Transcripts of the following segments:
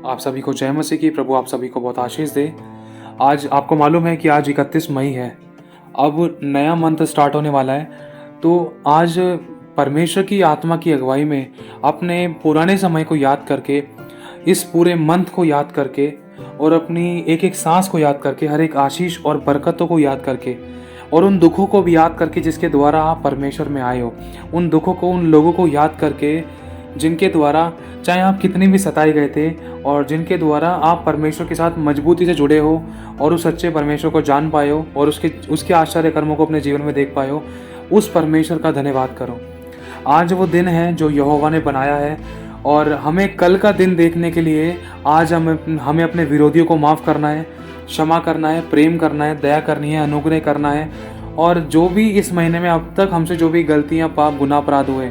आप सभी को जय मसीह की। प्रभु आप सभी को बहुत आशीष दे। आज आपको मालूम है कि आज 31 मई है। अब नया मंथ स्टार्ट होने वाला है। तो आज परमेश्वर की आत्मा की अगुवाई में अपने पुराने समय को याद करके, इस पूरे मंथ को याद करके और अपनी एक एक सांस को याद करके, हर एक आशीष और बरकतों को याद करके और उन दुखों को भी याद करके जिसके द्वारा आप परमेश्वर में आए हो, उन दुखों को, उन लोगों को याद करके जिनके द्वारा चाहे आप कितने भी सताए गए थे और जिनके द्वारा आप परमेश्वर के साथ मजबूती से जुड़े हो और उस सच्चे परमेश्वर को जान पाए हो और उसके आश्चर्य कर्मों को अपने जीवन में देख पाए हो, उस परमेश्वर का धन्यवाद करो। आज वो दिन है जो यहोवा ने बनाया है और हमें कल का दिन देखने के लिए आज हमें अपने विरोधियों को माफ़ करना है, क्षमा करना है, प्रेम करना है, दया करनी है, अनुग्रह करना है। और जो भी इस महीने में अब तक हमसे जो भी गलतियाँ, पाप, गुनाह, अपराध हुए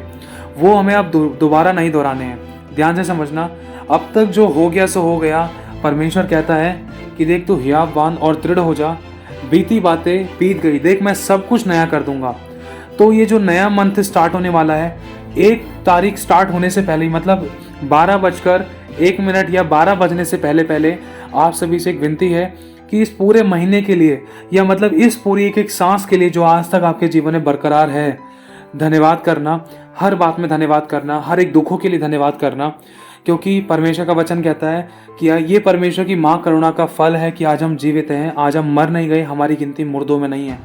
वो हमें अब दोबारा नहीं दोहराने हैं। ध्यान से समझना, अब तक जो हो गया सो हो गया। परमेश्वर कहता है कि देख तू हियाववान और दृढ़ हो जा, बीती बातें बीत गई, देख मैं सब कुछ नया कर दूंगा। तो ये जो नया मंथ स्टार्ट होने वाला है, 1 तारीख स्टार्ट होने से पहले, मतलब 12:01 या 12 बजने से पहले पहले आप सभी से एक विनती है कि इस पूरे महीने के लिए, या मतलब इस पूरी एक एक सांस के लिए जो आज तक आपके जीवन में बरकरार है, धन्यवाद करना। हर बात में धन्यवाद करना, हर एक दुखों के लिए धन्यवाद करना, क्योंकि परमेश्वर का वचन कहता है कि ये परमेश्वर की माँ करुणा का फल है कि आज हम जीवित हैं, आज हम मर नहीं गए। हमारी गिनती मुर्दों में नहीं है,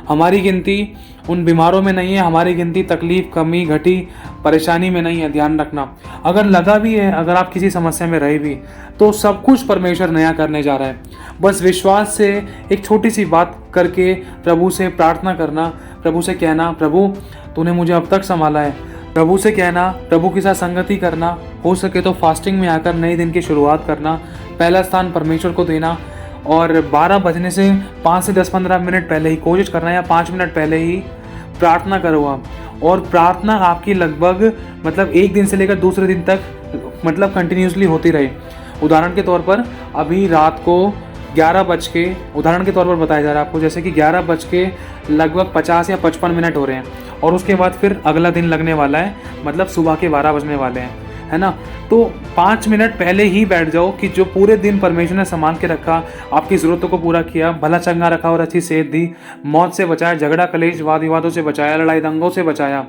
हमारी गिनती उन बीमारों में नहीं है, हमारी गिनती तकलीफ, कमी, घटी, परेशानी में नहीं है। ध्यान रखना, अगर लगा भी है, अगर आप किसी समस्या में रहे भी, तो सब कुछ परमेश्वर नया करने जा रहा है। बस विश्वास से एक छोटी सी बात करके प्रभु से प्रार्थना करना, प्रभु से कहना, प्रभु तूने मुझे अब तक संभाला है। प्रभु से कहना, प्रभु के साथ संगति करना, हो सके तो फास्टिंग में आकर नए दिन की शुरुआत करना, पहला स्थान परमेश्वर को देना और 12 बजने से 5 से 10-15 मिनट पहले ही कोशिश करना, या 5 मिनट पहले ही प्रार्थना करो आप। और प्रार्थना आपकी लगभग मतलब एक दिन से लेकर दूसरे दिन तक मतलब कंटिन्यूसली होती रहे। उदाहरण के तौर पर अभी रात को 11 बज के, उदाहरण के तौर पर बताया जा रहा है आपको, जैसे कि 11 बज के लगभग 50 या 55 मिनट हो रहे हैं और उसके बाद फिर अगला दिन लगने वाला है, मतलब सुबह के 12 बजने वाले हैं, है ना। तो 5 मिनट पहले ही बैठ जाओ कि जो पूरे दिन परमेश्वर ने संभाल के रखा, आपकी ज़रूरतों को पूरा किया, भला चंगा रखा और अच्छी सेहत दी, मौत से बचाया, झगड़ा कलेश वाद विवादों से बचाया, लड़ाई दंगों से बचाया,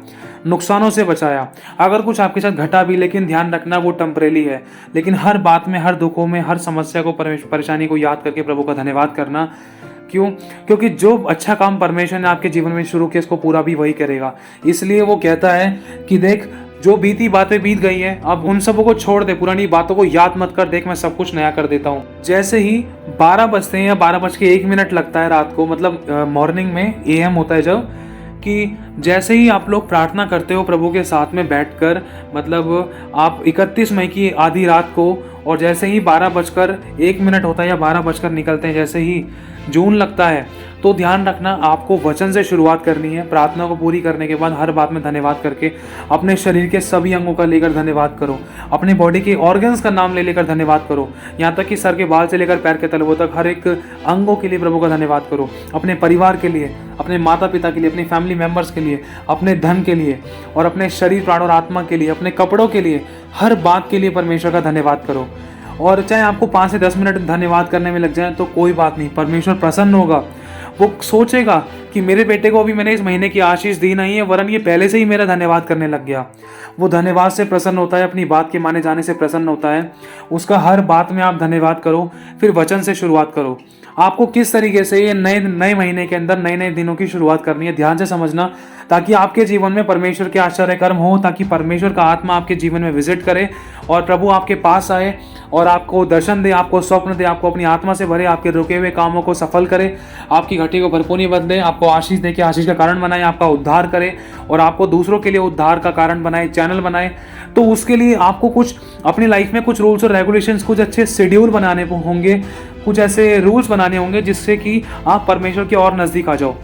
नुकसानों से बचाया। अगर कुछ आपके साथ घटा भी, लेकिन ध्यान रखना वो टेम्परेरी है। लेकिन हर बात में, हर दुखों में, हर समस्या को, परेशानी को याद करके प्रभु का धन्यवाद करना। क्यों? क्योंकि जो अच्छा काम परमेश्वर ने आपके जीवन में शुरू किया, इसको पूरा भी वही करेगा। इसलिए वो कहता है कि देख जो बीती बातें बीत गई हैं, अब उन सबों को छोड़ दे, पुरानी बातों को याद मत कर, देख मैं सब कुछ नया कर देता हूँ। जैसे ही 12 बजते हैं या 12:01 लगता है रात को, मतलब मॉर्निंग में AM होता है जब, कि जैसे ही आप लोग प्रार्थना करते हो प्रभु के साथ में बैठकर, मतलब आप 31 मई की आधी रात को, और जैसे ही 12:01 होता है या 12 बजकर निकलते हैं, जैसे ही जून लगता है, तो ध्यान रखना आपको वचन से शुरुआत करनी है। प्रार्थना को पूरी करने के बाद हर बात में धन्यवाद करके अपने शरीर के सभी अंगों का लेकर धन्यवाद करो, अपने बॉडी के ऑर्गन्स का नाम ले लेकर धन्यवाद करो, यहाँ तक कि सर के बाल से लेकर पैर के तलवों तक हर एक अंगों के लिए प्रभु का धन्यवाद करो। अपने परिवार के लिए, अपने माता पिता के लिए, अपने फैमिली मेम्बर्स के लिए, अपने धन के लिए और अपने शरीर, प्राण और आत्मा के लिए, अपने कपड़ों के लिए, हर बात के लिए परमेश्वर का धन्यवाद करो। और चाहे आपको 5 से 10 मिनट धन्यवाद करने में लग जाए तो कोई बात नहीं, परमेश्वर प्रसन्न होगा। वो सोचेगा कि मेरे बेटे को अभी मैंने इस महीने की आशीष दी नहीं है, वरन ये पहले से ही मेरा धन्यवाद करने लग गया। वो धन्यवाद से प्रसन्न होता है, अपनी बात के माने जाने से प्रसन्न होता है। उसका हर बात में आप धन्यवाद करो, फिर वचन से शुरुआत करो। आपको किस तरीके से ये नए महीने के अंदर नए दिनों की शुरुआत करनी है, ध्यान से समझना, ताकि आपके जीवन में परमेश्वर के आश्चर्य कर्म हो, ताकि परमेश्वर का आत्मा आपके जीवन में विजिट करे और प्रभु आपके पास आए और आपको दर्शन दे, आपको स्वप्न दे, आपको अपनी आत्मा से भरे, आपके रुके हुए कामों को सफल करे, आपकी घटी को भरपूरी बदले, आपको आशीष दे के आशीष का कारण बनाए, आपका उद्धार करे और आपको दूसरों के लिए उद्धार का कारण बनाए, चैनल बनाए। तो उसके लिए आपको कुछ अपनी लाइफ में कुछ रूल्स और रेगुलेशंस, कुछ अच्छे शेड्यूल बनाने होंगे, कुछ ऐसे रूल्स बनाने होंगे जिससे कि आप परमेश्वर के और नज़दीक आ जाओ।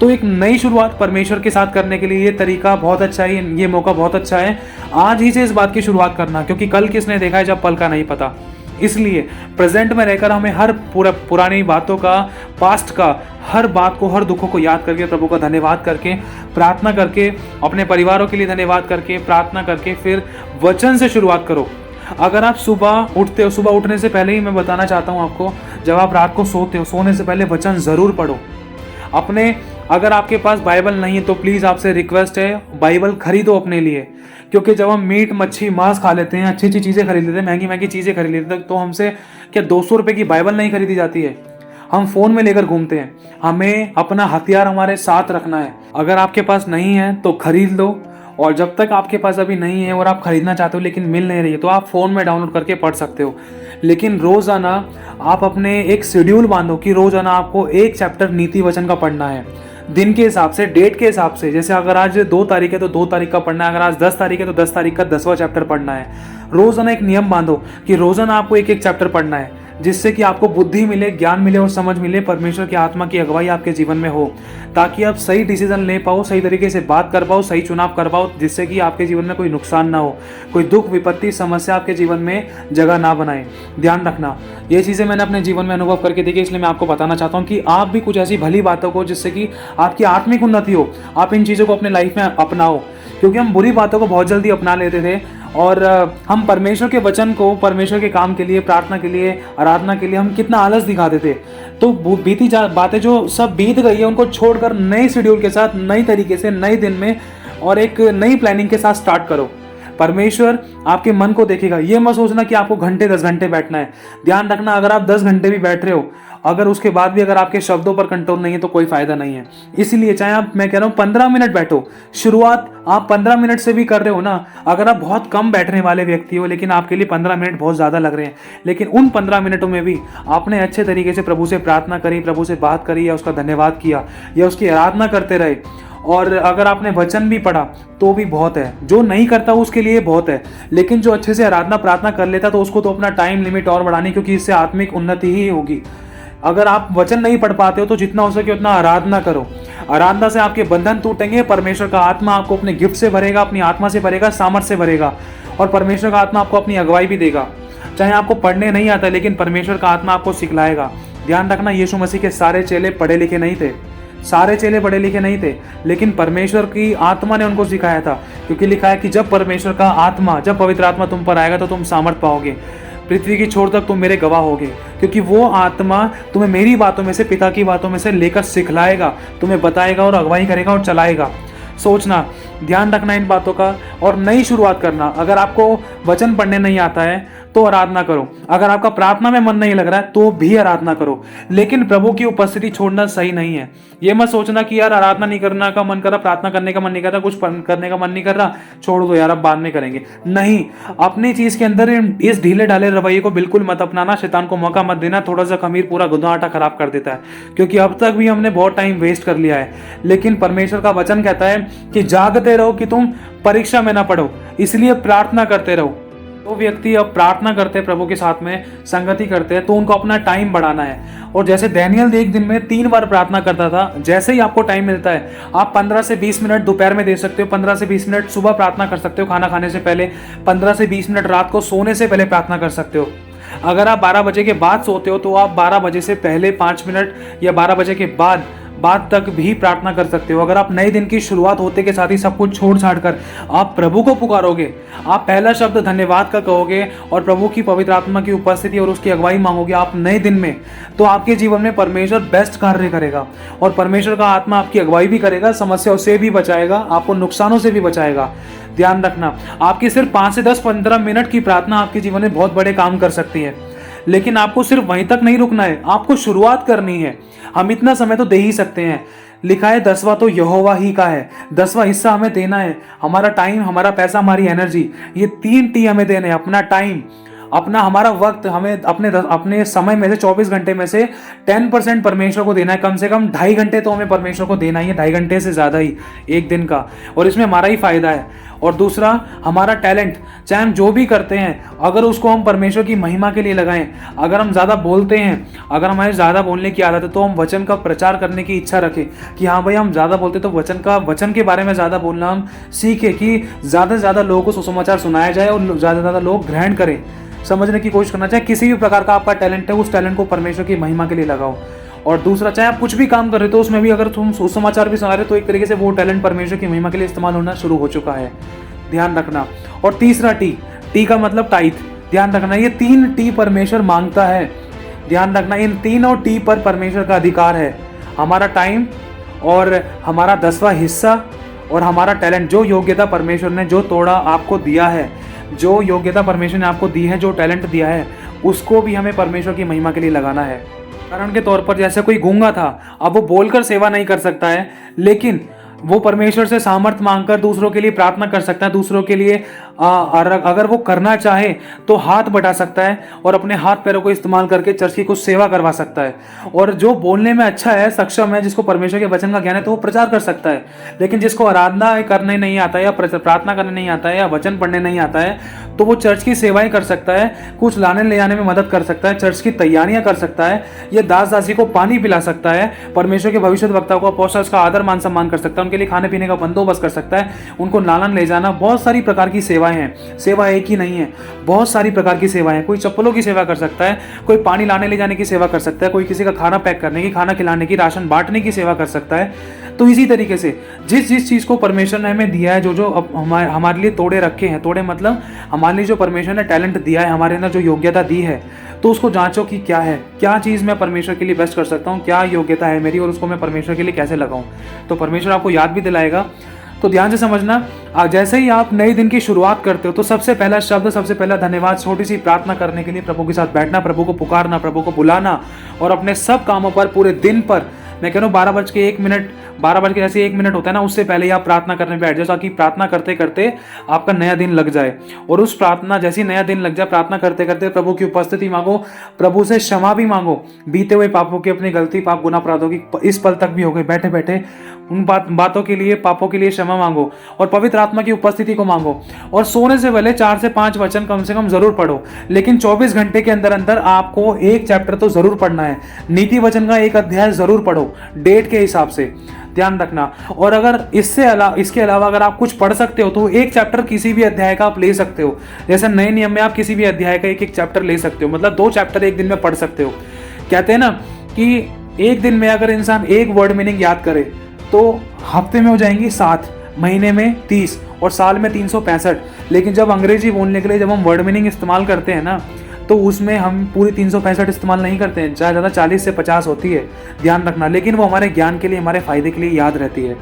तो एक नई शुरुआत परमेश्वर के साथ करने के लिए ये तरीका बहुत अच्छा है, ये मौका बहुत अच्छा है। आज ही से इस बात की शुरुआत करना, क्योंकि कल किसने देखा है जब पल का नहीं पता। इसलिए प्रेजेंट में रहकर हमें हर पुरानी बातों का, पास्ट का, हर बात को, हर दुखों को याद करके प्रभु का धन्यवाद करके, प्रार्थना करके, अपने परिवारों के लिए धन्यवाद करके, प्रार्थना करके, फिर वचन से शुरुआत करो। अगर आप सुबह उठते हो, सुबह उठने से पहले ही मैं बताना चाहता हूँ आपको, जब आप रात को सोते हो, सोने से पहले वचन ज़रूर पढ़ो अपने। अगर आपके पास बाइबल नहीं है तो प्लीज़ आपसे रिक्वेस्ट है, बाइबल खरीदो अपने लिए। क्योंकि जब हम मीट मच्छी मांस खा लेते हैं, अच्छी अच्छी चीज़ें खरीद लेते हैं, महंगी महंगी चीज़ें खरीद लेते हैं, तो हमसे क्या 200 रुपये की बाइबल नहीं खरीदी जाती है? हम फ़ोन में लेकर घूमते हैं। हमें अपना हथियार हमारे साथ रखना है। अगर आपके पास नहीं है तो खरीद लो, और जब तक आपके पास अभी नहीं है और आप खरीदना चाहते हो लेकिन मिल नहीं रही है, तो आप फ़ोन में डाउनलोड करके पढ़ सकते हो। लेकिन रोज़ाना आप अपने एक शेड्यूल बांधो कि रोज़ाना आपको एक चैप्टर नीति वचन का पढ़ना है, दिन के हिसाब से, डेट के हिसाब से। जैसे अगर आज 2 तारीख है तो 2 तारीख का पढ़ना है, अगर आज 10 तारीख है तो 10 तारीख का 10वां चैप्टर पढ़ना है। रोज़ाना एक नियम बांधो कि रोज़ाना आपको एक एक चैप्टर पढ़ना है, जिससे कि आपको बुद्धि मिले, ज्ञान मिले और समझ मिले, परमेश्वर की आत्मा की अगुवाई आपके जीवन में हो, ताकि आप सही डिसीजन ले पाओ, सही तरीके से बात कर पाओ, सही चुनाव कर पाओ, जिससे कि आपके जीवन में कोई नुकसान ना हो, कोई दुख विपत्ति समस्या आपके जीवन में जगह ना बनाए। ध्यान रखना, ये चीज़ें मैंने अपने जीवन में अनुभव करके देखी, इसलिए मैं आपको बताना चाहता हूँ कि आप भी कुछ ऐसी भली बातों को, जिससे कि आपकी आत्मिक उन्नति हो, आप इन चीज़ों को अपने लाइफ में अपनाओ। क्योंकि हम बुरी बातों को बहुत जल्दी अपना लेते थे, और हम परमेश्वर के वचन को, परमेश्वर के काम के लिए, प्रार्थना के लिए, आराधना के लिए हम कितना आलस दिखाते थे। तो बीती बातें जो सब बीत गई है, उनको छोड़कर नए शेड्यूल के साथ, नई तरीके से, नए दिन में और एक नई प्लानिंग के साथ स्टार्ट करो। परमेश्वर आपके मन को देखेगा। ये मत सोचना कि आपको घंटे 10 घंटे बैठना है। ध्यान रखना, अगर आप 10 घंटे भी बैठ रहे हो, अगर उसके बाद भी अगर आपके शब्दों पर कंट्रोल नहीं है तो कोई फायदा नहीं है। इसीलिए चाहे आप, मैं कह रहा हूँ 15 मिनट बैठो, शुरुआत आप 15 मिनट से भी कर रहे हो ना। अगर आप बहुत कम बैठने वाले व्यक्ति हो, लेकिन आपके लिए 15 मिनट बहुत ज़्यादा लग रहे हैं, लेकिन उन 15 मिनटों में भी आपने अच्छे तरीके से प्रभु से प्रार्थना करी, प्रभु से बात करी, या उसका धन्यवाद किया, या उसकी आराधना करते रहे, और अगर आपने वचन भी पढ़ा तो भी बहुत है। जो नहीं करता उसके लिए बहुत है, लेकिन जो अच्छे से आराधना प्रार्थना कर लेता तो उसको तो अपना टाइम लिमिट और बढ़ानी, क्योंकि इससे आत्मिक उन्नति ही होगी। अगर आप वचन नहीं पढ़ पाते हो तो जितना हो सके उतना आराधना करो। आराधना से आपके बंधन टूटेंगे, परमेश्वर का आत्मा आपको अपने गिफ्ट से भरेगा, अपनी आत्मा से भरेगा, सामर्थ्य से भरेगा, और परमेश्वर का आत्मा आपको अपनी अगुवाई भी देगा। चाहे आपको पढ़ने नहीं आता, लेकिन परमेश्वर का आत्मा आपको सिखलाएगा। ध्यान रखना, यीशु मसीह के सारे चेले पढ़े लिखे नहीं थे, सारे चेले पढ़े लिखे नहीं थे, लेकिन परमेश्वर की आत्मा ने उनको सिखाया था। क्योंकि लिखा है कि जब परमेश्वर का आत्मा, जब पवित्र आत्मा तुम पर आएगा तो तुम सामर्थ पाओगे, पृथ्वी की छोर तक तुम मेरे गवाह होगे। क्योंकि वो आत्मा तुम्हें मेरी बातों में से, पिता की बातों में से लेकर सिखलाएगा, तुम्हें बताएगा और अगुवाई करेगा और चलाएगा। सोचना, ध्यान रखना इन बातों का, और नई शुरुआत करना। अगर आपको वचन पढ़ने नहीं आता है तो आराधना करो। अगर आपका प्रार्थना में मन नहीं लग रहा है तो भी आराधना करो, लेकिन प्रभु की उपस्थिति छोड़ना सही नहीं है। ये मत सोचना कि यार आराधना नहीं करना का मन कर रहा, प्रार्थना करने का मन नहीं कर रहा, कुछ करने का मन नहीं कर रहा, छोड़ दो यार, अब बाद में करेंगे। नहीं, अपनी चीज के अंदर इस ढीले ढाले रवैये को बिल्कुल मत अपनाना। शैतान को मौका मत देना। थोड़ा सा खमीर पूरा गुदा आटा खराब कर देता है, क्योंकि अब तक भी हमने बहुत टाइम वेस्ट कर लिया है। लेकिन परमेश्वर का वचन कहता है कि जागते रहो कि तुम परीक्षा में ना पड़ो, इसलिए प्रार्थना करते रहो। तो व्यक्ति अब प्रार्थना करते हैं, प्रभु के साथ में संगति करते हैं, तो उनको अपना टाइम बढ़ाना है। और जैसे डैनियल एक दिन में 3 बार प्रार्थना करता था, जैसे ही आपको टाइम मिलता है, आप 15 से 20 मिनट दोपहर में दे सकते हो, 15 से 20 मिनट सुबह प्रार्थना कर सकते हो खाना खाने से पहले, 15 से 20 मिनट रात को सोने से पहले प्रार्थना कर सकते हो। अगर आप 12 बजे के बाद सोते हो तो आप 12 बजे से पहले 5 मिनट या 12 बजे के बाद तक भी प्रार्थना कर सकते हो। अगर आप नए दिन की शुरुआत होते के साथ ही सब कुछ छोड़ छाड़ कर आप प्रभु को पुकारोगे, आप पहला शब्द धन्यवाद का कहोगे और प्रभु की पवित्र आत्मा की उपस्थिति और उसकी अगुवाई मांगोगे आप नए दिन में, तो आपके जीवन में परमेश्वर बेस्ट कार्य करेगा और परमेश्वर का आत्मा आपकी अगुवाई भी करेगा, समस्याओं से भी बचाएगा, आपको नुकसानों से भी बचाएगा। ध्यान रखना, आपकी सिर्फ 5 से 10-15 मिनट की प्रार्थना आपके जीवन में बहुत बड़े काम कर सकती है। लेकिन आपको सिर्फ वहीं तक नहीं रुकना है, आपको शुरुआत करनी है। हम इतना समय तो दे ही सकते हैं। लिखा है 10वां तो यहोवा ही का है, 10वां हिस्सा हमें देना है। हमारा टाइम, हमारा पैसा, हमारी एनर्जी, ये 3 टी हमें देने हैं। अपना टाइम, अपना हमारा वक्त, हमें अपने समय में से 24 घंटे में से 10% परमेश्वर को देना है। कम से कम 2.5 घंटे तो हमें परमेश्वर को देना ही है, 2.5 घंटे से ज़्यादा ही एक दिन का, और इसमें हमारा ही फायदा है। और दूसरा, हमारा टैलेंट, चाहे हम जो भी करते हैं, अगर उसको हम परमेश्वर की महिमा के लिए लगाएं। अगर हम ज़्यादा बोलते हैं, अगर हमारे ज़्यादा बोलने की आदत है, तो हम वचन का प्रचार करने की इच्छा रखें कि हाँ भाई हम ज़्यादा बोलते, तो वचन के बारे में ज़्यादा बोलना हम सीखें कि ज़्यादा से ज़्यादा लोगों को सुसमाचार सुनाया जाए और ज़्यादा से ज़्यादा लोग ग्रहण करें, समझने की कोशिश करना। चाहे किसी भी प्रकार का आपका टैलेंट है, उस टैलेंट को परमेश्वर की महिमा के लिए लगाओ। और दूसरा, चाहे आप कुछ भी काम कर रहे हो तो उसमें भी अगर तुम सुसमाचार भी सुना रहे हो तो एक तरीके से वो टैलेंट परमेश्वर की महिमा के लिए इस्तेमाल होना शुरू हो चुका है। ध्यान रखना। और तीसरा टी का मतलब टाइथ। ध्यान रखना, ये 3 टी परमेश्वर मांगता है। ध्यान रखना, इन तीनों टी पर परमेश्वर का अधिकार है। हमारा टाइम और हमारा 10वां हिस्सा और हमारा टैलेंट, जो योग्यता परमेश्वर ने जो तोड़ा आपको दिया है, जो योग्यता परमेश्वर ने आपको दी है, जो टैलेंट दिया है, उसको भी हमें परमेश्वर की महिमा के लिए लगाना है। उदाहरण के तौर पर जैसे कोई गूंगा था, अब वो बोलकर सेवा नहीं कर सकता है, लेकिन वो परमेश्वर से सामर्थ मांगकर दूसरों के लिए प्रार्थना कर सकता है, दूसरों के लिए अगर वो करना चाहे तो हाथ बढ़ा सकता है और अपने हाथ पैरों को इस्तेमाल करके चर्च की कुछ सेवा करवा सकता है। और जो बोलने में अच्छा है, सक्षम है, जिसको परमेश्वर के वचन का ज्ञान है, तो वो प्रचार कर सकता है। लेकिन जिसको आराधना करने नहीं आता है, या प्रार्थना करने नहीं आता है, या वचन पढ़ने नहीं आता है, तो वो चर्च की सेवाएं कर सकता है, कुछ लाने ले जाने में मदद कर सकता है, चर्च की तैयारियां कर सकता है, या दास दासी को पानी पिला सकता है, परमेश्वर के भविष्य वक्ता को अपोस्टल्स का आदर मान सम्मान कर सकता है, उनके लिए खाने पीने का बंदोबस्त कर सकता है, उनको लालन ले जाना, बहुत सारी प्रकार की सेवाएं हैं। सेवा एक ही नहीं है, बहुत सारी प्रकार की सेवाएं हैं। कोई चप्पलों की सेवा कर सकता है, कोई पानी लाने ले जाने की सेवा कर सकता है, कोई किसी का खाना पैक करने की, खाना खिलाने की, राशन बांटने की सेवा कर सकता है। तो इसी तरीके से जिस जिस चीज़ को परमेश्वर ने हमें दिया है, जो जो हमारे लिए तोड़े रखे हैं, तोड़े मतलब हमारे लिए जो परमेश्वर ने टैलेंट दिया है, हमारे अंदर जो योग्यता दी है, तो उसको जांचो कि क्या है, क्या चीज़ मैं परमेश्वर के लिए बेस्ट कर सकता हूँ, क्या योग्यता है मेरी, और उसको मैं परमेश्वर के लिए कैसे लगाऊं। तो परमेश्वर आपको याद भी दिलाएगा। तो ध्यान से समझना, जैसे ही आप नए दिन की शुरुआत करते हो, तो सबसे पहला शब्द, सबसे पहला धन्यवाद, छोटी सी प्रार्थना करने के लिए प्रभु के साथ बैठना, प्रभु को पुकारना, प्रभु को बुलाना, और अपने सब कामों पर, पूरे दिन पर, मैं कह रहा हूँ 12 बज के जैसे 1 मिनट होता है ना, उससे पहले ही आप प्रार्थना करने बैठ जाओ, ताकि प्रार्थना करते करते आपका नया दिन लग जाए। और उस प्रार्थना, जैसे ही नया दिन लग जाए, प्रार्थना करते करते प्रभु की उपस्थिति मांगो, प्रभु से क्षमा भी मांगो, बीते हुए पापों की, अपनी गलती, पाप, गुनाह, अपराधों की, इस पल तक भी हो गए, बैठे बैठे उन बातों के लिए, पापों के लिए क्षमा मांगो, और पवित्र आत्मा की उपस्थिति को मांगो। और सोने से पहले 4 से 5 वचन कम से कम जरूर पढ़ो, लेकिन 24 घंटे के अंदर अंदर आपको एक चैप्टर तो जरूर पढ़ना है। नीति वचन का एक अध्याय जरूर पढ़ो, डेट के हिसाब से, ध्यान रखना। और अगर इसके अलावा अगर आप कुछ पढ़ सकते हो, तो एक चैप्टर किसी भी अध्याय का आप ले सकते हो। जैसे नए नियम में आप किसी भी अध्याय का एक चैप्टर ले सकते हो, मतलब 2 चैप्टर एक दिन में पढ़ सकते हो। कहते हैं ना कि एक दिन में अगर इंसान एक वर्ड मीनिंग याद करे, तो हफ्ते में हो जाएंगी 7, महीने में 30 और साल में 365। लेकिन जब अंग्रेजी बोलने के लिए जब हम वर्ड मीनिंग इस्तेमाल करते हैं ना, तो उसमें हम पूरी 365 इस्तेमाल नहीं करते हैं, ज़्यादा 40 से 50 होती है, ध्यान रखना। लेकिन वो हमारे ज्ञान के लिए, हमारे फायदे के लिए याद रहती है।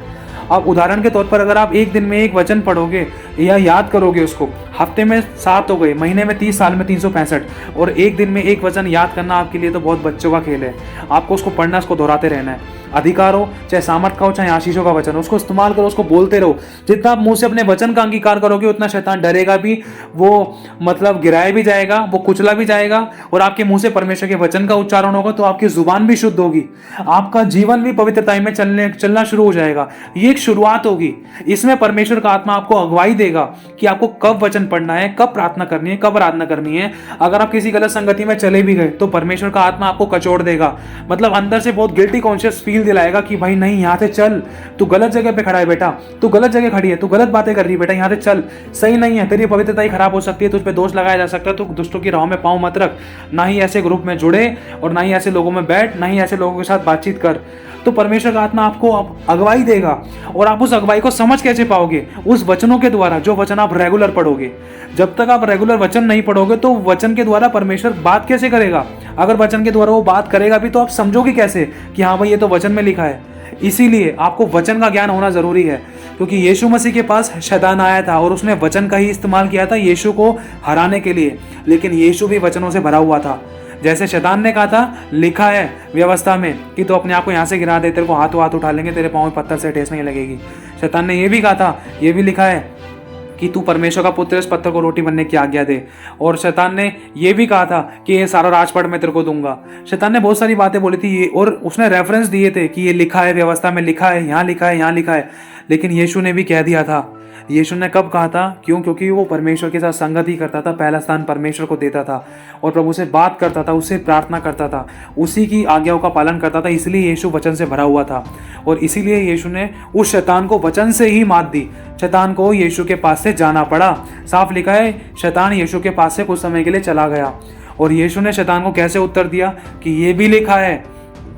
अब उदाहरण के तौर पर अगर आप एक दिन में एक वचन पढ़ोगे या याद करोगे उसको, हफ्ते में 7 हो गए, महीने में 30, साल में 365, और एक दिन में एक वचन याद करना आपके लिए तो बहुत बच्चों का खेल है। आपको उसको पढ़ना, उसको दोहराते रहना है। अधिकार हो, चाहे सामर्थ का हो, चाहे आशीषों का वचन हो, उसको इस्तेमाल करो, उसको बोलते रहो। जितना आप मुंह से अपने वचन का अंगीकार करोगे, उतना शैतान डरेगा भी, वो मतलब गिराया भी जाएगा, वो कुचला भी जाएगा, और आपके मुंह से परमेश्वर के वचन का उच्चारण होगा, तो आपकी जुबान भी शुद्ध होगी, आपका जीवन भी पवित्रता में चलना शुरू हो जाएगा। ये एक शुरुआत होगी। इसमें परमेश्वर का आत्मा आपको अगुवाई देगा कि आपको कब वचन पढ़ना है, कब प्रार्थना करनी है, कब आराधना करनी है। अगर आप किसी गलत संगति में चले भी गए, तो परमेश्वर का आत्मा आपको कचोड़ देगा, मतलब अंदर से बहुत गिल्टी कॉन्शियस फील दिलाएगा कि भाई नहीं, यहाँ से चल, तू गलत जगह पे खड़ा है बेटा, तू गलत जगह खड़ी है, तू गलत बातें कर रही है बेटा, यहाँ से चल, सही नहीं है, तेरी पवित्रता ही खराब हो सकती है, तुझ पे दोष लगाया जा सकता है, तू दुष्टों की राह में पाँव मत रख, ना ही ऐसे ग्रुप में जुड़े, और ना ही ऐसे लोगों में बैठ, ना ही ऐसे लोगों के साथ बातचीत कर। तो परमेश्वर का आत्मा आपको अगुवाई देगा, और आप उस अगुवाई को समझ कैसे पाओगे? उस वचनों के द्वारा, जो वचन आप रेगुलर पढ़ोगे। जब तक आप रेगुलर वचन नहीं पढ़ोगे, तो वचन के द्वारा परमेश्वर बात कैसे करेगा? अगर वचन के द्वारा वो बात करेगा भी, तो आप समझोगे कैसे कि हाँ भाई, ये तो वचन में लिखा है। इसीलिए आपको वचन का ज्ञान होना जरूरी है, क्योंकि यीशु मसीह के पास शैतान आया था और उसने वचन का ही इस्तेमाल किया था यीशु को हराने के लिए, लेकिन यीशु भी वचनों से भरा हुआ था। जैसे शैतान ने कहा था, लिखा है व्यवस्था में कि तो अपने आप को यहाँ से गिरा दे, तेरे को हाथ उठा लेंगे, तेरे पाँव में पत्थर से ठेस नहीं लगेगी। शैतान ने यह भी कहा था, ये भी लिखा है कि तू परमेश्वर का पुत्र, इस पत्थर को रोटी बनने की आज्ञा दे। और शैतान ने यह भी कहा था कि ये सारा राजपाट मैं तेरे को दूंगा। शैतान ने बहुत सारी बातें बोली थी ये, और उसने रेफरेंस दिए थे कि ये लिखा है व्यवस्था में, लिखा है, यहाँ लिखा है, यहाँ लिखा है। लेकिन यीशु ने भी कह दिया था। यीशु ने कब कहा था? क्यों? क्योंकि वो परमेश्वर के साथ संगति करता था, पहला स्थान परमेश्वर को देता था, और प्रभु से बात करता था, उससे प्रार्थना करता था, उसी की आज्ञाओं का पालन करता था। इसलिए यीशु वचन से भरा हुआ था, और इसीलिए यीशु ने उस शैतान को वचन से ही मात दी। शैतान को यीशु के पास से जाना पड़ा। साफ लिखा है, शैतान यीशु के पास से कुछ समय के लिए चला गया, और यीशु ने शैतान को कैसे उत्तर दिया कि ये भी लिखा है,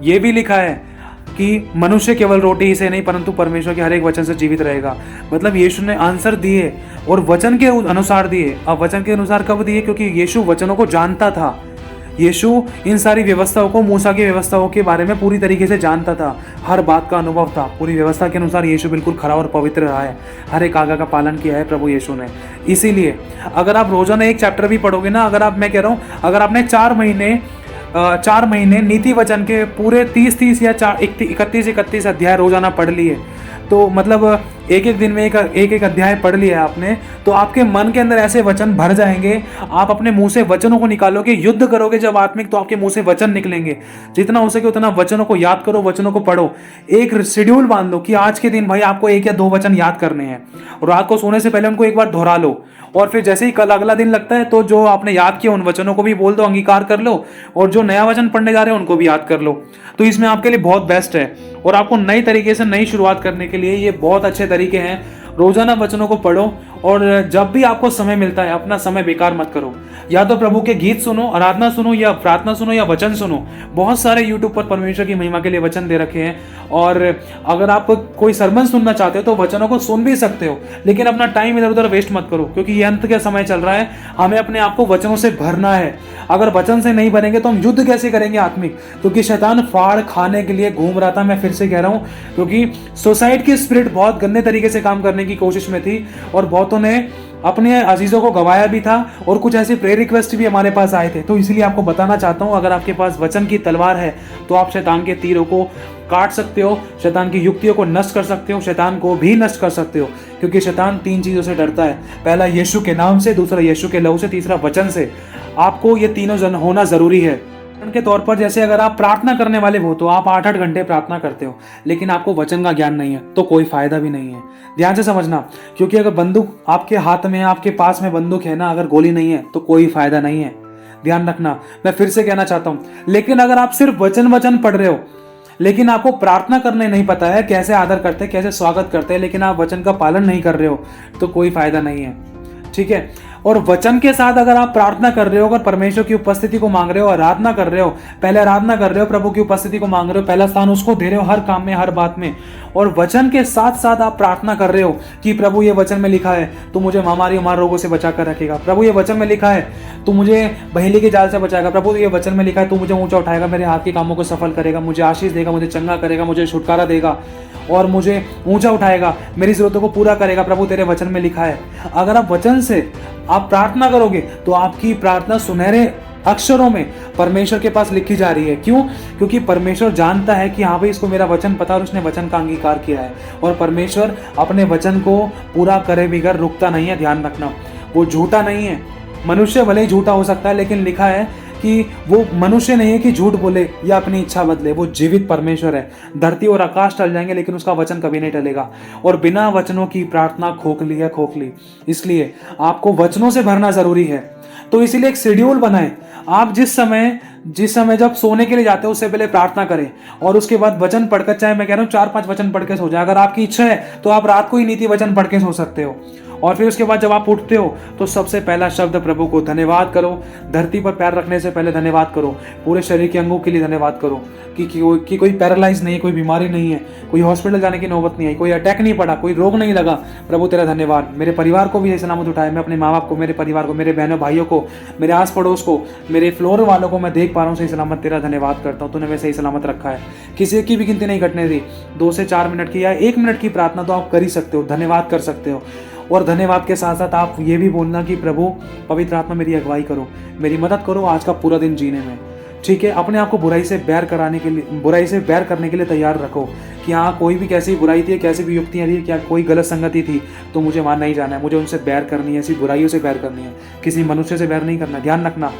ये भी लिखा है कि मनुष्य केवल रोटी से नहीं परंतु परमेश्वर के हर एक वचन से जीवित रहेगा। मतलब यीशु ने आंसर दिए और वचन के अनुसार दिए। अब वचन के अनुसार कब दिए? क्योंकि यीशु वचनों को जानता था। यीशु इन सारी व्यवस्थाओं को, मूसा की व्यवस्थाओं के बारे में पूरी तरीके से जानता था, हर बात का अनुभव था। पूरी व्यवस्था के अनुसार यीशु बिल्कुल खरा और पवित्र रहा है, हर एक आज्ञा का पालन किया है प्रभु यीशु ने। इसीलिए अगर आप रोजाना एक चैप्टर भी पढ़ोगे ना, मैं कह रहा हूँ, अगर आपने 4 महीने नीति वचन के पूरे 30 या 31 अध्याय रोजाना पढ़ लिए, तो मतलब एक एक दिन में एक अध्याय पढ़ लिया आपने, तो आपके मन के अंदर ऐसे वचन भर जाएंगे। आप अपने मुंह से वचनों को निकालोगे, युद्ध करोगे जब आत्मिक, तो आपके मुंह से वचन निकलेंगे। जितना हो सके उतना वचनों को याद करो, वचनों को पढ़ो। एक शेड्यूल बांध लो कि आज के दिन भाई आपको 1 या 2 वचन याद करने हैं, और रात को सोने से पहले उनको एक बार दोहरा लो। और फिर जैसे ही कल अगला दिन लगता है तो जो आपने याद किया उन वचनों को भी बोल दो, अंगीकार कर लो, और जो नया वचन पढ़ने जा रहे हैं उनको भी याद कर लो। तो इसमें आपके लिए बहुत बेस्ट है, और आपको नई तरीके से नई शुरुआत करने के लिए ये बहुत अच्छे तरीके हैं। रोजाना वचनों को पढ़ो, और जब भी आपको समय मिलता है अपना समय बेकार मत करो। या तो प्रभु के गीत सुनो, आराधना सुनो, या प्रार्थना सुनो, या वचन सुनो। बहुत सारे यूट्यूब पर परमेश्वर की महिमा के लिए वचन दे रखे हैं, और अगर आप कोई सरमन सुनना चाहते हो तो वचनों को सुन भी सकते हो, लेकिन अपना टाइम इधर उधर वेस्ट मत करो, क्योंकि ये अंत का समय चल रहा है। हमें अपने आप को वचनों से भरना है। अगर वचन से नहीं भरेंगे तो हम युद्ध कैसे करेंगे आत्मिक? क्योंकि शैतान फाड़ खाने के लिए घूम रहा था। मैं फिर से कह रहा हूँ, क्योंकि सोसाइटी की स्पिरिट बहुत गंदे तरीके से काम करने की कोशिश में थी, और बहुतों ने अपने अजीजों को गवाया भी था, और कुछ ऐसे प्रेयर रिक्वेस्ट भी हमारे पास आए थे। तो इसलिए आपको बताना चाहता हूं, अगर आपके पास वचन की तलवार है तो आप शैतान के तीरों को काट सकते हो, शैतान की युक्तियों को नष्ट कर सकते हो, शैतान को भी नष्ट कर सकते हो। क्योंकि शैतान 3 चीजों से डरता है, पहला यीशु के नाम से, दूसरा यीशु के लहू से, तीसरा वचन से। आपको ये तीनों होना जरूरी है। के तौर पर जैसे अगर आप प्रार्थना करने वाले हो तो आप 8-8 घंटे प्रार्थना करते हो, लेकिन आपको वचन का ज्ञान नहीं है तो कोई फायदा भी नहीं है। ध्यान से समझना, क्योंकि अगर बंदूक आपके हाथ में, आपके पास में बंदूक है ना, अगर गोली नहीं है तो कोई फायदा नहीं है। ध्यान रखना, मैं फिर से कहना चाहता हूं। लेकिन अगर आप सिर्फ वचन पढ़ रहे हो, लेकिन आपको प्रार्थना करने नहीं पता है, कैसे आदर करते हैं, कैसे स्वागत करते हैं, लेकिन आप वचन का पालन नहीं कर रहे हो, तो कोई फायदा नहीं है। ठीक है? और वचन के साथ अगर आप प्रार्थना कर रहे हो, अगर परमेश्वर की उपस्थिति को मांग रहे हो, आराधना कर रहे हो, पहले आराधना कर रहे हो, प्रभु की उपस्थिति को मांग रहे हो, पहला स्थान उसको दे रहे हो हर काम में, हर बात में, और वचन के साथ साथ आप प्रार्थना कर रहे हो कि प्रभु ये वचन में लिखा है तू मुझे महामारी उमार रोगों से बचा कर रखेगा, प्रभु ये वचन में लिखा है तू मुझे बहेली के जाल से बचाएगा, प्रभु ये वचन में लिखा है तू मुझे ऊंचा उठाएगा, मेरे हाथ के कामों को सफल करेगा, मुझे आशीष देगा, मुझे चंगा करेगा, मुझे छुटकारा देगा और मुझे ऊंचा उठाएगा, मेरी जरूरतों को पूरा करेगा, प्रभु तेरे वचन में लिखा है। अगर आप वचन से आप प्रार्थना करोगे तो आपकी प्रार्थना सुनहरे अक्षरों में परमेश्वर के पास लिखी जा रही है। क्यों? क्योंकि परमेश्वर जानता है कि हाँ भाई इसको मेरा वचन पता और उसने वचन का अंगीकार किया है, और परमेश्वर अपने वचन को पूरा करे बिगर रुकता नहीं है। ध्यान रखना, वो झूठा नहीं है। मनुष्य भले ही झूठा हो सकता है, लेकिन लिखा है कि वो मनुष्य नहीं है कि झूठ बोले या अपनी इच्छा बदले, वो जीवित परमेश्वर है। धरती और आकाश टल जाएंगे लेकिन उसका वचन कभी नहीं टलेगा, और बिना वचनों की प्रार्थना खोखली है, खोखली। इसलिए आपको वचनों से भरना जरूरी है। तो इसीलिए एक शेड्यूल बनाएं। आप जिस समय जब सोने के लिए जाते हो उससे पहले प्रार्थना करें, और उसके बाद वचन पढ़कर, चाहे मैं कह रहा हूँ 4-5 वचन पढ़ के सो जाए। अगर आपकी इच्छा है तो आप रात को ही नीति वचन पढ़ के सो सकते हो। और फिर उसके बाद जब आप उठते हो तो सबसे पहला शब्द प्रभु को धन्यवाद करो। धरती पर पैर रखने से पहले धन्यवाद करो। पूरे शरीर के अंगों के लिए धन्यवाद करो कि कोई पैरालाइज नहीं है, कोई बीमारी नहीं है, कोई हॉस्पिटल जाने की नौबत नहीं आई, कोई अटैक नहीं पड़ा, कोई रोग नहीं लगा। प्रभु तेरा धन्यवाद। मेरे परिवार को भी सही सलामत उठाए। मैं अपने माँ बाप को, मेरे परिवार को, मेरे बहनों भाइयों को, मेरे आस पड़ोस को, मेरे फ्लोर वालों को मैं देख पा रहा हूँ सही सलामत। तेरा धन्यवाद करता हूँ, तूने मैं सही सलामत रखा है। किसी की भी गिनती नहीं घटने दी। 2 से 4 मिनट की या 1 मिनट की प्रार्थना तो आप कर ही सकते हो, धन्यवाद कर सकते हो। और धन्यवाद के साथ साथ आप ये भी बोलना कि प्रभु पवित्र आत्मा मेरी अगुवाई करो, मेरी मदद करो आज का पूरा दिन जीने में। ठीक है? अपने आप को बुराई से बैर करने के लिए तैयार रखो कि हाँ, कोई भी कैसी बुराई थी, कैसी भी युक्तियाँ थी, क्या कोई गलत संगति थी, तो मुझे वहाँ नहीं जाना है, मुझे उनसे बैर करनी है, ऐसी बुराइयों से बैर करनी है, किसी मनुष्य से बैर नहीं करना। ध्यान रखना,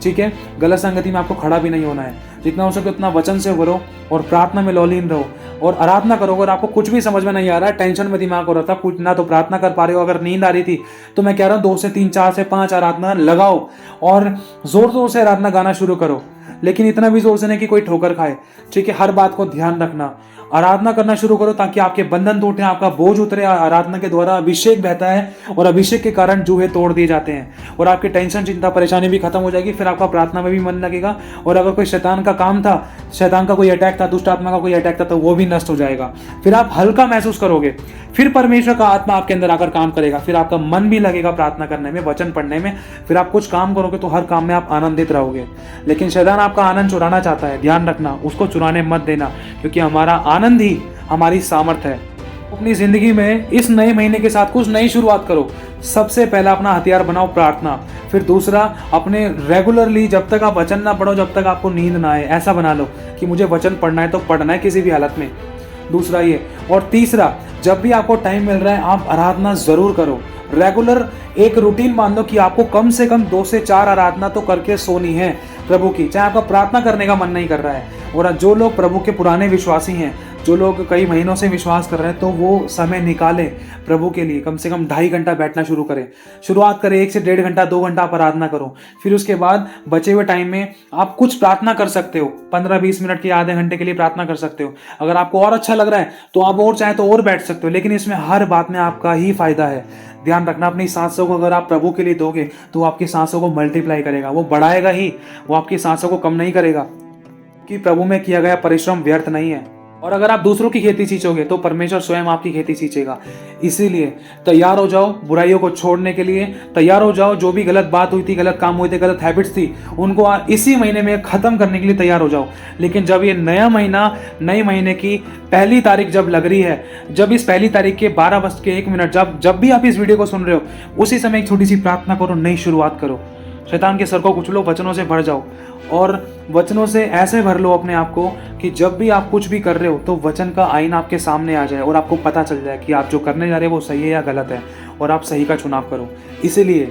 ठीक है? गलत संगति में आपको खड़ा भी नहीं होना है। जितना हो सके उतना वचन से भरो और प्रार्थना में लौलीन रहो और आराधना करो। अगर आपको कुछ भी समझ में नहीं आ रहा है, टेंशन में दिमाग हो रहा था, कुछ ना तो प्रार्थना कर पा रहे हो, अगर नींद आ रही थी, तो मैं कह रहा हूँ 2 से 3, 4 से 5 आराधना लगाओ और जोर जोर से आराधना गाना शुरू करो, लेकिन इतना भी जोर से नहीं कि कोई ठोकर खाए। ठीक है? हर बात को ध्यान रखना। आराधना करना शुरू करो ताकि आपके बंधन टूटे, आपका बोझ उतरे। आराधना के द्वारा अभिषेक बहता है और अभिषेक के कारण जूहे तोड़ दिए जाते हैं और आपकी टेंशन, चिंता, परेशानी भी खत्म हो जाएगी। फिर आपका प्रार्थना में भी मन लगेगा और अगर कोई शैतान का काम था, शैतान का कोई अटैक था, दुष्ट आत्मा का कोई अटैक था, तो वो भी नष्ट हो जाएगा। फिर आप हल्का महसूस करोगे। फिर परमेश्वर का आत्मा आपके अंदर आकर काम करेगा। फिर आपका मन भी लगेगा प्रार्थना करने में, वचन पढ़ने में। फिर आप कुछ काम करोगे तो हर काम में आप आनंदित रहोगे। लेकिन शैतान आपका आनंद चुराना चाहता है, ध्यान रखना, उसको चुराने मत देना, क्योंकि हमारा आनंद ही हमारी सामर्थ्य है। अपनी जिंदगी में इस नए महीने के साथ कुछ नई शुरुआत करो। सबसे पहला अपना हथियार बनाओ प्रार्थना। फिर दूसरा, अपने रेगुलरली जब तक आप वचन ना पढ़ो, जब तक आपको नींद ना आए, ऐसा बना लो कि मुझे वचन पढ़ना है तो पढ़ना है किसी भी हालत में। दूसरा ये। और तीसरा, जब भी आपको टाइम मिल रहा है आप आराधना जरूर करो। रेगुलर एक रूटीन मान लो कि आपको कम से कम 2 से 4 आराधना तो करके सोनी है प्रभु की, चाहे आपका प्रार्थना करने का मन नहीं कर रहा है। और जो लोग प्रभु के पुराने विश्वासी हैं, जो लोग कई महीनों से विश्वास कर रहे हैं, तो वो समय निकालें प्रभु के लिए। कम से कम 2.5 घंटा बैठना शुरू करें। शुरुआत करें 1 से 1.5 घंटा, 2 घंटा आप आराधना करो। फिर उसके बाद बचे हुए टाइम में आप कुछ प्रार्थना कर सकते हो। 15-20 मिनट के, आधे घंटे के लिए प्रार्थना कर सकते हो। अगर आपको और अच्छा लग रहा है तो आप और चाहे तो और बैठ सकते हो, लेकिन इसमें हर बात में आपका ही फायदा है। ध्यान रखना, अपनी सांसों को अगर आप प्रभु के लिए दोगे तो आपकी सांसों को मल्टीप्लाई करेगा, वो बढ़ाएगा ही, वो आपकी सांसों को कम नहीं करेगा। कि प्रभु में किया गया परिश्रम व्यर्थ नहीं है। और अगर आप दूसरों की खेती सींचोगे तो परमेश्वर स्वयं आपकी खेती सींचेगा। इसीलिए तैयार हो जाओ बुराइयों को छोड़ने के लिए। तैयार हो जाओ, जो भी गलत बात हुई थी, गलत काम हुए थे, गलत हैबिट्स थी, उनको इसी महीने में खत्म करने के लिए तैयार हो जाओ। लेकिन जब ये नया महीना, नए महीने की पहली तारीख जब लग रही है, जब इस पहली तारीख के 12:01 जब भी आप इस वीडियो को सुन रहे हो, उसी समय एक छोटी सी प्रार्थना करो, नई शुरुआत करो। शैतान के सर को कुचलो, वचनों से भर जाओ और वचनों से ऐसे भर लो अपने आप को कि जब भी आप कुछ भी कर रहे हो तो वचन का आईना आपके सामने आ जाए और आपको पता चल जाए कि आप जो करने जा रहे हो वो सही है या गलत है, और आप सही का चुनाव करो। इसीलिए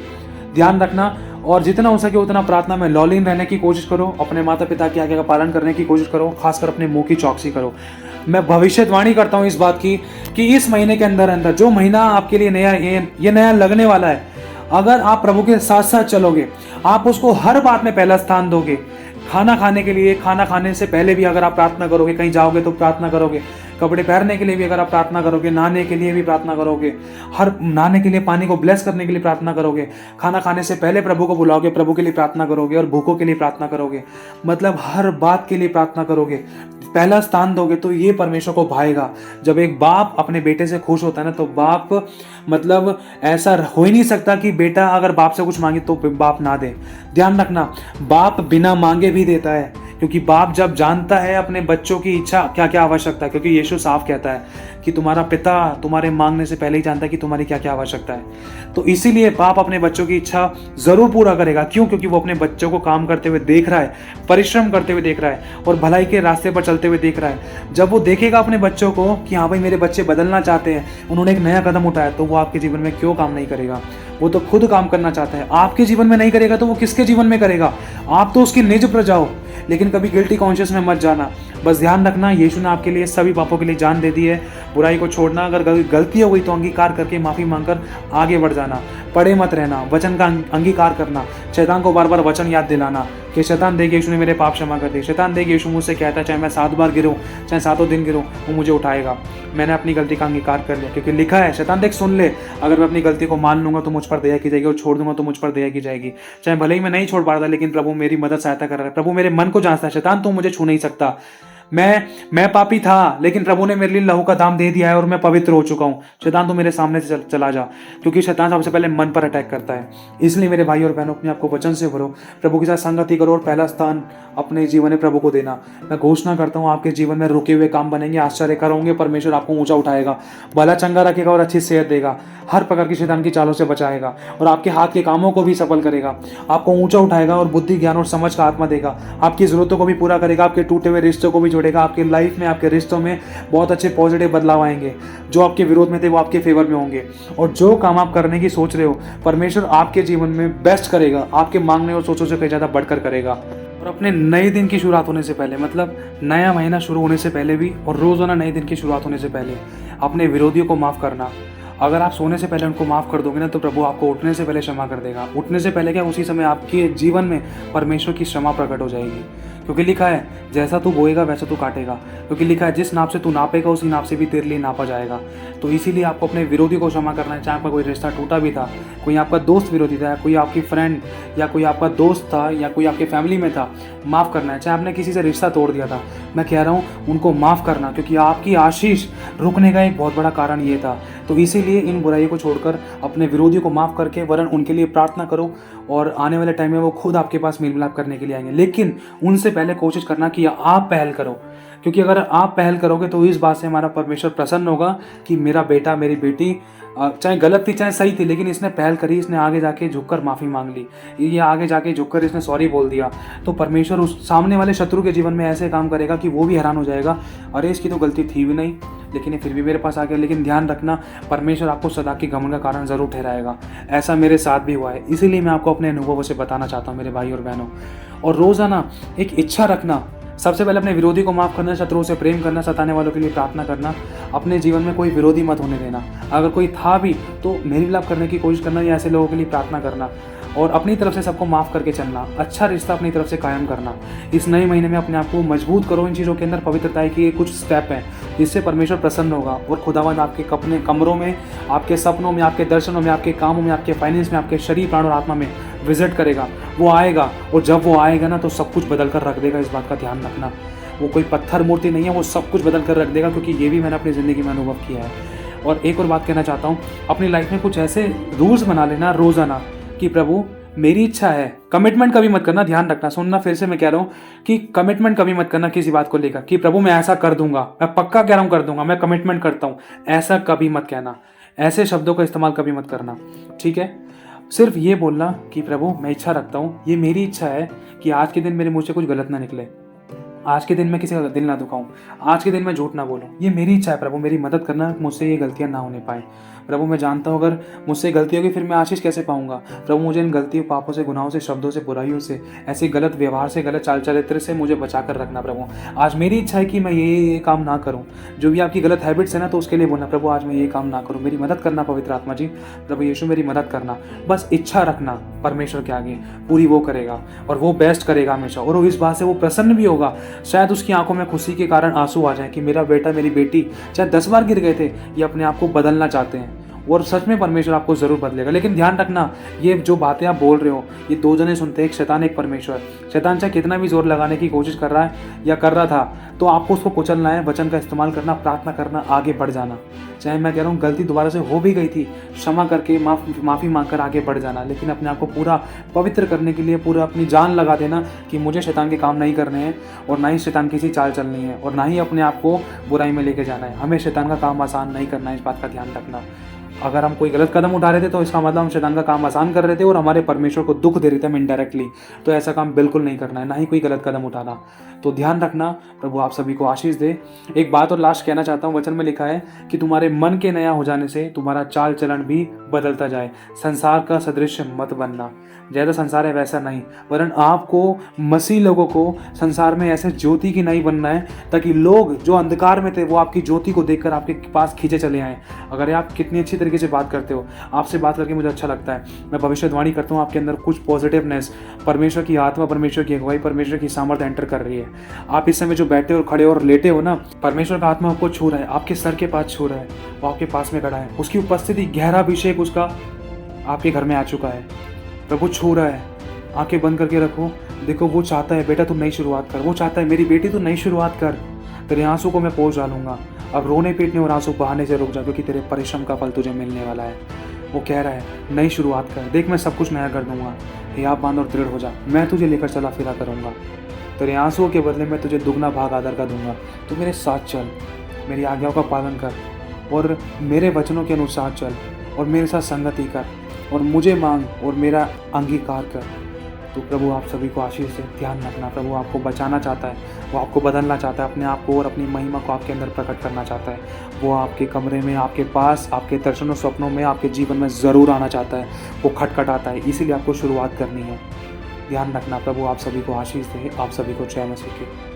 ध्यान रखना और जितना हो सके उतना प्रार्थना में लॉलीन रहने की कोशिश करो। अपने माता पिता की आज्ञा का पालन करने की कोशिश करो। खासकर अपने मुंह की चौकसी करो। मैं भविष्यवाणी करता हूँ इस बात की कि इस महीने के अंदर अंदर जो महीना आपके लिए नया, ये नया लगने वाला है, अगर आप प्रभु के साथ साथ चलोगे, आप उसको हर बात में पहला स्थान दोगे। खाना खाने के लिए, खाना खाने से पहले भी अगर आप प्रार्थना करोगे, कहीं जाओगे तो प्रार्थना करोगे, कपड़े पहनने के लिए भी अगर आप प्रार्थना करोगे, नहाने के लिए भी प्रार्थना करोगे, हर नहाने के लिए पानी को ब्लेस करने के लिए प्रार्थना करोगे, खाना खाने से पहले प्रभु को बुलाओगे, प्रभु के लिए प्रार्थना करोगे और भूखों के लिए प्रार्थना करोगे, मतलब हर बात के लिए प्रार्थना करोगे, पहला स्थान दोगे, तो ये परमेश्वर को भाएगा। जब एक बाप अपने बेटे से खुश होता है ना, तो बाप मतलब ऐसा हो ही नहीं सकता कि बेटा अगर बाप से कुछ मांगे तो बाप ना दे। ध्यान रखना, बाप बिना मांगे भी देता है, क्योंकि बाप जब जानता है अपने बच्चों की इच्छा क्या क्या आवश्यकता है, क्योंकि यीशु साफ कहता है कि तुम्हारा पिता तुम्हारे मांगने से पहले ही जानता है कि तुम्हारी क्या क्या आवश्यकता है। तो इसीलिए बाप अपने बच्चों की इच्छा जरूर पूरा करेगा। क्यों? क्योंकि वो अपने बच्चों को काम करते हुए देख रहा है, परिश्रम करते हुए देख रहा है और भलाई के रास्ते पर चलते हुए देख रहा है। जब वो देखेगा अपने बच्चों को कि हाँ भाई मेरे बच्चे बदलना चाहते हैं, उन्होंने एक नया कदम उठाया, तो वो आपके जीवन में क्यों काम नहीं करेगा? वो तो खुद काम करना चाहता है, आपके जीवन में नहीं करेगा तो वो किसके जीवन में करेगा? आप तो उसकी निज प्रजा हो। लेकिन कभी गिल्टी कॉन्शियस में मत जाना। बस ध्यान रखना, यीशु ने आपके लिए सभी पापों के लिए जान दे दी है। बुराई को छोड़ना, अगर गलती हो गई तो अंगीकार करके माफी मांगकर आगे बढ़ जाना। पड़े मत रहना, वचन का अंगीकार करना, शैतान को बार बार वचन याद दिलाना कि शैतान देख यीशु ने मेरे पाप क्षमा कर दिए। शैतान देख यीशु मुझसे कहता है चाहे मैं 7 बार गिरूं, चाहे 7 दिन गिरूं, वो मुझे उठाएगा। मैंने अपनी गलती का अंगीकार कर लिया, क्योंकि लिखा है, शैतान देख सुन ले, अगर मैं अपनी गलती को मान लूंगा तो मुझ पर दया की जाएगी और छोड़ दूंगा तो मुझ पर दया की जाएगी। चाहे भले ही मैं नहीं छोड़ पा रहा, लेकिन प्रभु मेरी मदद सहायता कर रहा है। प्रभु मेरे मन को जांचता है। शैतान तू मुझे छू नहीं सकता। मैं पापी था, लेकिन प्रभु ने मेरे लिए लहू का दाम दे दिया है और मैं पवित्र हो चुका हूँ। शैतान तू मेरे सामने से चला जा, क्योंकि शैतान सबसे पहले मन पर अटैक करता है। इसलिए मेरे भाई और बहनों, अपने आप को वचन से भरो, प्रभु के साथ संगति करो और पहला स्थान अपने जीवन में प्रभु को देना। मैं घोषणा करता हूँ आपके जीवन में रुके हुए काम बनेंगे, आश्चर्य करोगे, परमेश्वर आपको ऊंचा उठाएगा, भला चंगा रखेगा और अच्छी सेहत देगा, हर प्रकार की शैतान की चालों से बचाएगा और आपके हाथ के कामों को भी सफल करेगा, आपको ऊंचा उठाएगा और बुद्धि, ज्ञान और समझ का आत्मा देगा, आपकी जरूरतों को भी पूरा करेगा, आपके टूटे हुए रिश्तों को भी जोड़ेगा। आपकी लाइफ में, आपके रिश्तों में बहुत अच्छे पॉजिटिव बदलाव आएंगे। जो आपके विरोध में थे वो आपके फेवर में होंगे और जो काम आप करने की सोच रहे हो, परमेश्वर आपके जीवन में बेस्ट करेगा, आपके मांगने और सोचों से कहीं ज्यादा बढ़कर करेगा। और अपने नए दिन की शुरुआत होने से पहले, मतलब नया महीना शुरू होने से पहले भी और रोजाना नए दिन की शुरुआत होने से पहले अपने विरोधियों को माफ करना, अगर आप सोने से पहले उनको माफ़ कर दोगे ना, तो प्रभु आपको उठने से पहले क्षमा कर देगा। उठने से पहले क्या, उसी समय आपके जीवन में परमेश्वर की क्षमा प्रकट हो जाएगी। क्योंकि लिखा है, जैसा तू बोएगा वैसा तू काटेगा। क्योंकि लिखा है, जिस नाप से तू नापेगा उसी नाप से भी तेरे लिए नापा जाएगा। तो इसीलिए आपको अपने विरोधी को क्षमा करना है। चाहे आपका कोई रिश्ता टूटा भी था, कोई आपका दोस्त विरोधी था, कोई आपकी फ्रेंड या कोई आपका दोस्त था, या कोई आपके फैमिली में था, माफ़ करना है। चाहे आपने किसी से रिश्ता तोड़ दिया था, मैं कह रहा हूँ उनको माफ़ करना, क्योंकि आपकी आशीष रुकने का एक बहुत बड़ा कारण ये था। तो इसीलिए इन बुराइयों को छोड़कर अपने विरोधी को माफ़ करके वरन उनके लिए प्रार्थना करो, और आने वाले टाइम में वो खुद आपके पास मेल मिलाप करने के लिए आएंगे। लेकिन उनसे पहले कोशिश करना कि आप पहल करो, क्योंकि अगर आप पहल करोगे तो इस बात से हमारा परमेश्वर प्रसन्न होगा कि मेरा बेटा, मेरी बेटी चाहे गलत थी चाहे सही थी, लेकिन इसने पहल करी, इसने आगे जाके झुककर माफ़ी मांग ली, ये आगे जाके झुककर इसने सॉरी बोल दिया। तो परमेश्वर उस सामने वाले शत्रु के जीवन में ऐसे काम करेगा कि वो भी हैरान हो जाएगा, अरे इसकी तो गलती थी भी नहीं, लेकिन ये फिर भी मेरे पास आ गया। लेकिन ध्यान रखना, परमेश्वर आपको सदा की घमंड का कारण ज़रूर ठहराएगा। ऐसा मेरे साथ भी हुआ है, इसीलिए मैं आपको अपने अनुभवों से बताना चाहता हूँ मेरे भाई और बहनों। और रोज़ाना एक इच्छा रखना, सबसे पहले अपने विरोधी को माफ़ करना, शत्रुओं से प्रेम करना, सताने वालों के लिए प्रार्थना करना। अपने जीवन में कोई विरोधी मत होने देना। अगर कोई था भी तो मेल मिलाप करने की कोशिश करना, या ऐसे लोगों के लिए प्रार्थना करना, और अपनी तरफ से सबको माफ़ करके चलना। अच्छा रिश्ता अपनी तरफ से कायम करना। इस नए महीने में अपने आप को मजबूत करो इन चीज़ों के अंदर। पवित्रता की ये कुछ स्टेप हैं जिससे परमेश्वर प्रसन्न होगा, और खुदावंद आपके अपने कमरों में, आपके सपनों में, आपके दर्शनों में, आपके कामों में, आपके फाइनेंस में, आपके शरीर, प्राण और आत्मा में विजिट करेगा। वो आएगा, और जब वो आएगा ना, तो सब कुछ बदल कर रख देगा। इस बात का ध्यान रखना। वो कोई पत्थर मूर्ति नहीं है, वो सब कुछ बदल कर रख देगा, क्योंकि ये भी मैंने अपनी ज़िंदगी में अनुभव किया है। और एक और बात कहना चाहता हूँ, अपनी लाइफ में कुछ ऐसे रूल्स बना लेना रोज़ाना कि प्रभु मेरी इच्छा है। कमिटमेंट कभी मत करना, ध्यान रखना, सुनना, फिर से मैं कह रहा हूँ कि कमिटमेंट कभी मत करना किसी बात को लेकर कि प्रभु मैं ऐसा कर दूंगा, मैं पक्का कह रहा हूँ कर दूंगा, मैं कमिटमेंट करता हूँ, ऐसा कभी मत कहना। ऐसे शब्दों का इस्तेमाल कभी मत करना, ठीक है। सिर्फ ये बोलना कि प्रभु मैं इच्छा रखता हूँ, ये मेरी इच्छा है कि आज के दिन मेरे मुँह से कुछ गलत ना निकले, आज के दिन मैं किसी का दिल ना दुखाऊं, आज के दिन मैं झूठ ना बोलूं। ये मेरी इच्छा है प्रभु, मेरी मदद करना, मुझसे ये गलतियां ना होने पाए। प्रभु मैं जानता हूँ अगर मुझसे गलती होगी फिर मैं आशीष कैसे पाऊंगा। प्रभु मुझे इन गलतियों, पापों से, गुनाहों से, शब्दों से, बुराइयों से, ऐसे गलत व्यवहार से, गलत चाल चरित्र से मुझे बचा कर रखना। प्रभु आज मेरी इच्छा है कि मैं ये काम ना करूँ। जो भी आपकी गलत हैबिट्स है ना, तो उसके लिए बोलना प्रभु आज मैं ये काम ना करूँ, मेरी मदद करना पवित्र आत्मा जी। प्रभु यीशु मेरी मदद करना। बस इच्छा रखना परमेश्वर के आगे, पूरी वो करेगा और वो बेस्ट करेगा हमेशा, और वो इस बात से वो प्रसन्न भी होगा। शायद उसकी आंखों में खुशी के कारण आंसू आ जाए कि मेरा बेटा, मेरी बेटी चाहे 10 बार गिर गए थे, ये अपने आप को बदलना चाहते हैं, और सच में परमेश्वर आपको ज़रूर बदलेगा। लेकिन ध्यान रखना, ये जो बातें आप बोल रहे हो ये दो जने सुनते हैं, एक शैतान एक परमेश्वर। शैतान चाहे कितना भी जोर लगाने की कोशिश कर रहा है या कर रहा था, तो आपको उसको कुचलना है, वचन का इस्तेमाल करना, प्रार्थना करना, आगे बढ़ जाना। चाहे मैं कह रहा हूँ गलती दोबारा से हो भी गई थी, क्षमा करके माफ़ी मांग कर आगे बढ़ जाना, लेकिन अपने आप को पूरा पवित्र करने के लिए पूरा अपनी जान लगा देना कि मुझे शैतान के काम नहीं करने हैं, और ना ही शैतान की सी चाल चलनी है, और ना ही अपने आप को बुराई में लेके जाना है। हमें शैतान का काम आसान नहीं करना है, इस बात का ध्यान रखना। अगर हम कोई गलत कदम उठा रहे थे तो इसका मतलब हम शैतान का काम आसान कर रहे थे और हमारे परमेश्वर को दुख दे रहे थे हम इनडायरेक्टली। तो ऐसा काम बिल्कुल नहीं करना है, ना ही कोई गलत कदम उठाना। तो ध्यान रखना, प्रभु आप सभी को आशीष दे। एक बात और लास्ट कहना चाहता हूँ, वचन में लिखा है कि तुम्हारे मन के नया हो जाने से तुम्हारा चाल चलन भी बदलता जाए। संसार का सदृश मत बनना, जैसा संसार है वैसा नहीं, वरन आपको मसीह लोगों को संसार में ऐसे ज्योति की नहीं बनना है, ताकि लोग जो अंधकार में थे वो आपकी ज्योति को देखकर आपके पास खींचे चले आएँ। अगर आप कितनी अच्छी तरीके से बात करते हो, आपसे बात करके मुझे अच्छा लगता है। मैं भविष्यवाणी करता हूँ आपके अंदर कुछ पॉजिटिवनेस, परमेश्वर की आत्मा, परमेश्वर की अगुवाई, परमेश्वर की सामर्थ्य एंटर कर रही है। आप इस समय जो बैठे और खड़े और लेटे हो ना, परमेश्वर का आत्मा आपको छू रहा है, आपके सर के पास छू रहा है, वो आपके पास में खड़ा है। उसकी उपस्थिति, गहरा अभिषेक उसका आपके घर में आ चुका है। प्रभु छू रहा है। आंखें बंद करके रखो, देखो वो चाहता है बेटा तू नई शुरुआत कर, वो चाहता है मेरी बेटी तू नई शुरुआत कर, तेरे आंसू को मैं पोंछ डालूंगा। अब रोने पीटने और आंसू बहाने से रुक जा, क्योंकि तेरे परिश्रम का फल तुझे मिलने वाला है। वो कह रहा है नई शुरुआत कर, देख मैं सब कुछ नया कर दूंगा। हियाब बांध और दृढ़ हो जा, मैं तुझे लेकर चला फिरा करूंगा। तेरे आंसुओं के बदले मैं तुझे दुगना भाग आदर का दूंगा। तू मेरे साथ चल, मेरी आज्ञाओं का पालन कर और मेरे वचनों के अनुसार चल, और मेरे साथ संगति कर, और मुझे मांग और मेरा अंगीकार कर। तो प्रभु आप सभी को आशीष से ध्यान रखना। प्रभु आपको बचाना चाहता है, वो आपको बदलना चाहता है, अपने आप को और अपनी महिमा को आपके अंदर प्रकट करना चाहता है। वो आपके कमरे में, आपके पास, आपके दर्शनों, स्वप्नों में, आपके जीवन में ज़रूर आना चाहता है। वो खटखटाता है, इसीलिए आपको शुरुआत करनी है। ध्यान रखना। प्रभु आप सभी को आशीष दे। आप सभी को जय मसीह की।